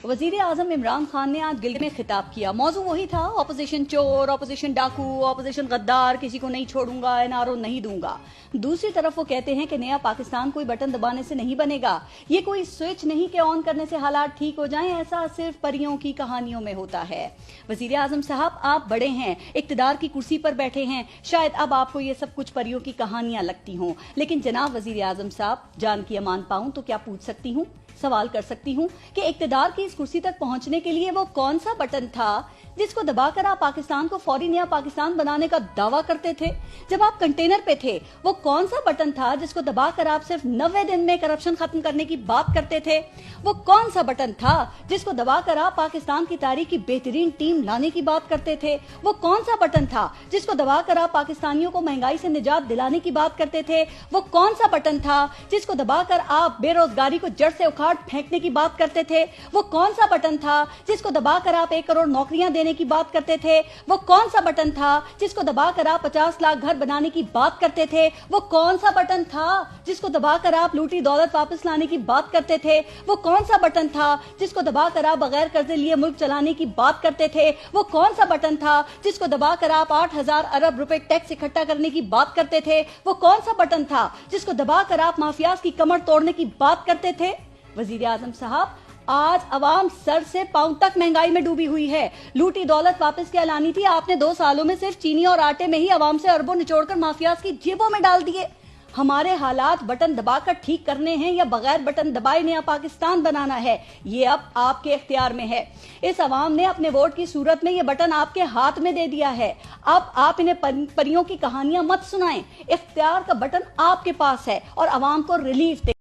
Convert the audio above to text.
वजीर आजम इमरान खान ने आज गिल्ड में खिताब किया। मौजू वही था, ऑपोजिशन चोर, ऑपोजिशन डाकू, ऑपोजिशन गद्दार, किसी को नहीं छोड़ूंगा, एनआरओ नहीं दूंगा। दूसरी तरफ वो कहते हैं कि नया पाकिस्तान कोई बटन दबाने से नहीं बनेगा, ये कोई स्विच नहीं कि ऑन करने से हालात ठीक हो जाएं, ऐसा सिर्फ परियों की कहानियों में होता है। वजीर आजम साहब, आप बड़े हैं, इक्तदार की कुर्सी पर बैठे हैं, शायद अब आपको ये सब कुछ परियों की कहानियां लगती हों, लेकिन जनाब वजीर आजम साहब, जान की अमान पाऊं तो क्या पूछ सकती हूँ, सवाल कर सकती हूँ कि इक्तदार की इस कुर्सी तक पहुंचने के लिए वो कौन सा बटन था जिसको दबाकर आप पाकिस्तान को फौरी नया पाकिस्तान बनाने का दावा करते थे? जब आप कंटेनर पे थे, वो कौन सा बटन था जिसको दबाकर आप सिर्फ 90 दिन में करप्शन खत्म करने की बात करते थे? वो कौन सा बटन था जिसको दबाकर आप पाकिस्तान की तारीख की बेहतरीन टीम लाने की बात करते थे? वो कौन सा बटन था जिसको दबाकर आप पाकिस्तानियों को महंगाई से निजात दिलाने की बात करते थे? वो कौन सा बटन था जिसको दबाकर आप बेरोजगारी को जड़ से उखाड़ फेंकने की बात करते थे? वो कौन सा बटन था जिसको दबाकर आप 1 करोड़ नौकरियां देने की बात करते थे? वो कौन सा बटन था जिसको दबाकर आप 50 लाख घर बनाने की बात करते थे? वो कौन सा बटन था जिसको दबाकर आप लूटी दौलत वापस लाने की बात करते थे? वो कौन सा बटन था जिसको दबाकर आप बगैर कर्जे लिए मुल्क चलाने की बात करते थे? वो कौन सा बटन था जिसको दबाकर आप 8,000 अरब रुपए टैक्स इकट्ठा करने की बात करते थे? वो कौन सा बटन था जिसको दबाकर आप माफियाज की कमर तोड़ने की बात करते थे? वजीर आजम साहब, आज अवाम सर से पांव तक महंगाई में डूबी हुई है। लूटी दौलत वापस की ऐलानी थी आपने, 2 सालों में सिर्फ चीनी और आटे में ही अवाम से अरबों निचोड़कर माफियाज की जेबों में डाल दिए। हमारे हालात बटन दबाकर ठीक करने हैं या बगैर बटन दबाए नया पाकिस्तान बनाना है, ये अब आपके इख्तियार में है। इस अवाम ने अपने वोट की सूरत में ये बटन आपके हाथ में दे दिया है। अब आप इन्हें परियों की कहानियां मत सुनाएं, इख्तियार का बटन आपके पास है और अवाम को रिलीफ दे।